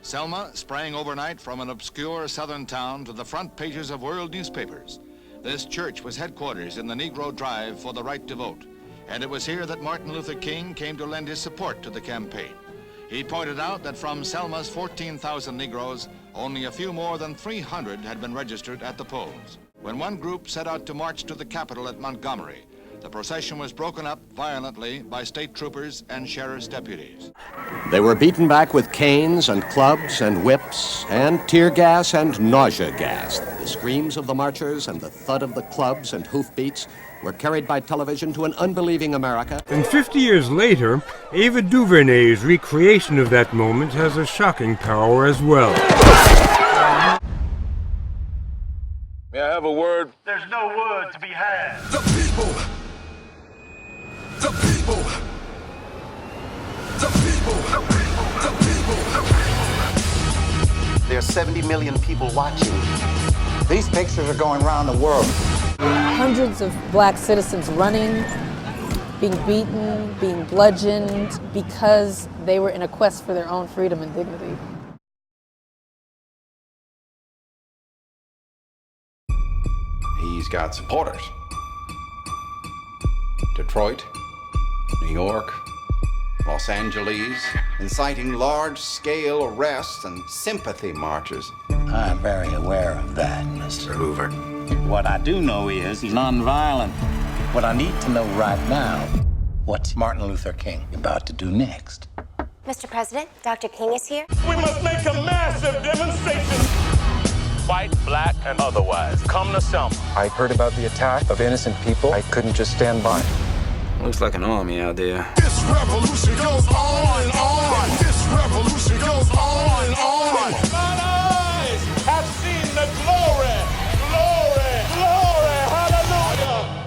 Selma sprang overnight from an obscure southern town to the front pages of world newspapers. This church was headquarters in the Negro drive for the right to vote, and it was here that Martin Luther King came to lend his support to the campaign. He pointed out that from Selma's 14,000 Negroes, only a few more than 300 had been registered at the polls. When one group set out to march to the Capitol at Montgomery, the procession was broken up violently by state troopers and sheriff's deputies. They were beaten back with canes and clubs and whips and tear gas and nausea gas. The screams of the marchers and the thud of the clubs and hoofbeats were carried by television to an unbelieving America. And 50 years later, Ava DuVernay's recreation of that moment has a shocking power as well. May I have a word? There's no word to be had. The people! The people! The people! The people! There are 70 million people watching. These pictures are going around the world. Hundreds of black citizens running, being beaten, being bludgeoned because they were in a quest for their own freedom and dignity. He's got supporters. Detroit, New York, Los Angeles, inciting large-scale arrests and sympathy marches. I'm very aware of that, Mr. Hoover. What I do know is he's nonviolent. What I need to know right now, what's Martin Luther King about to do next? Mr. President, Dr. King is here. We must make a massive demonstration. White, black, and otherwise. Come to Selma. I heard about the attack of innocent people. I couldn't just stand by. Looks like an army out there. This revolution goes on and on. This revolution goes on and on. Mine eyes have seen the glory, glory, glory, hallelujah.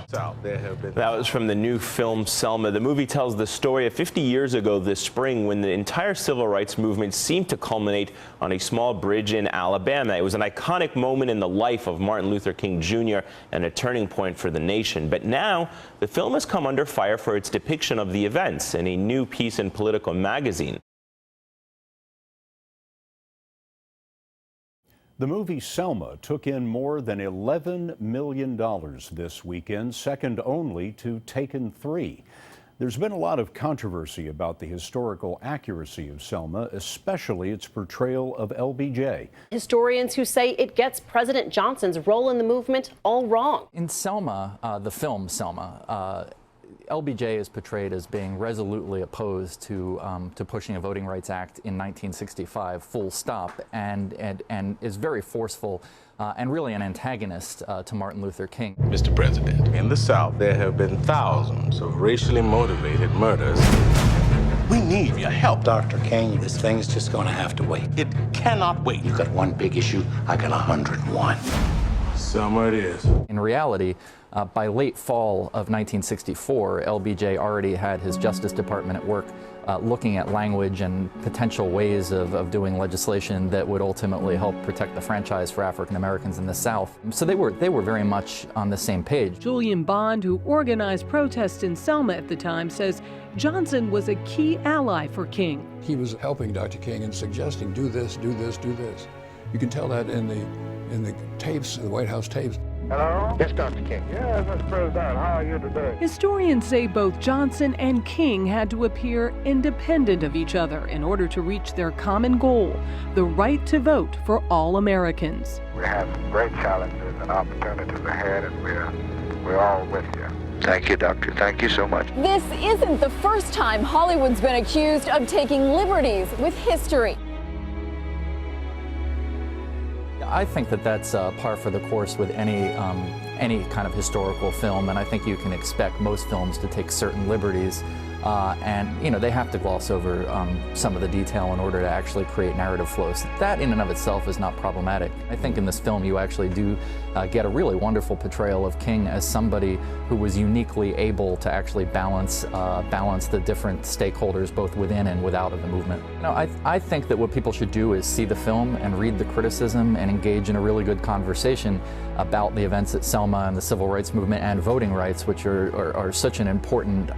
That was from the new film Selma. The movie tells the story of 50 years ago this spring when the entire civil rights movement seemed to culminate on a small bridge in Alabama. It was an iconic moment in the life of Martin Luther King Jr. and a turning point for the nation. But now the film has come under fire for its depiction of the events in a new piece in Politico magazine. The movie Selma took in more than $11 million this weekend, second only to Taken 3. There's been a lot of controversy about the historical accuracy of Selma, especially its portrayal of LBJ. Historians who say it gets President Johnson's role in the movement all wrong. In Selma, the film Selma, LBJ is portrayed as being resolutely opposed to pushing a Voting Rights Act in 1965, full stop, and is very forceful and really an antagonist to Martin Luther King. Mr. President, in the South, there have been thousands of racially motivated murders. We need your help, Dr. King. This thing's just going to have to wait. It cannot wait. You got one big issue, I got 101. Selma it is. In reality, by late fall of 1964, LBJ already had his Justice Department at work looking at language and potential ways of doing legislation that would ultimately help protect the franchise for African Americans in the South. So they were very much on the same page. Julian Bond, who organized protests in Selma at the time, says Johnson was a key ally for King. He was helping Dr. King and suggesting, do this, do this, do this. You can tell that in the tapes, the White House tapes. Hello? Yes, Dr. King. Yes, Mr. President. How are you today? Historians say both Johnson and King had to appear independent of each other in order to reach their common goal, the right to vote for all Americans. We have some great challenges and opportunities ahead, and we're all with you. Thank you, Doctor. Thank you so much. This isn't the first time Hollywood's been accused of taking liberties with history. I think that that's par for the course with any kind of historical film, and I think you can expect most films to take certain liberties, and they have to gloss over some of the detail in order to actually create narrative flows. That in and of itself is not problematic. I think in this film you actually do get a really wonderful portrayal of King as somebody who was uniquely able to actually balance the different stakeholders both within and without of the movement. I think that what people should do is see the film and read the criticism and engage in a really good conversation about the events at Selma and the civil rights movement and voting rights, which are such an important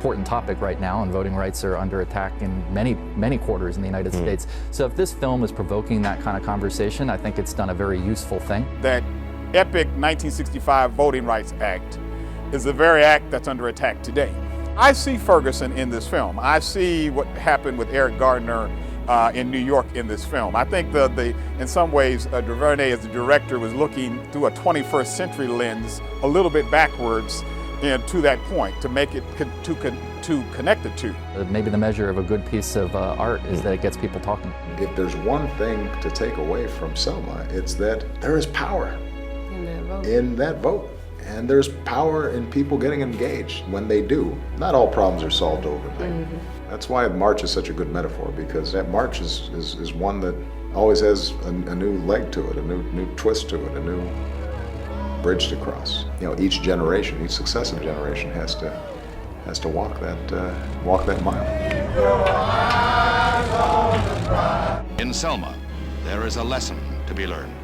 important topic right now, and voting rights are under attack in many quarters in the United States. So if this film is provoking that kind of conversation, I think it's done a very useful thing. That epic 1965 Voting Rights Act is the very act that's under attack today. I see Ferguson in this film. I see what happened with Eric Gardner in New York in this film. I think in some ways, DuVernay as the director was looking through a 21st century lens a little bit backwards to that point to make it to connect the two. Maybe the measure of a good piece of art is that it gets people talking. If there's one thing to take away from Selma, it's that there is power in that vote. And there's power in people getting engaged when they do. Not all problems are solved overnight. That's why a march is such a good metaphor, because that march is one that always has a new leg to it, a new twist to it, a new bridge to cross. You know, each generation, each successive generation has to walk that mile. In Selma, there is a lesson to be learned.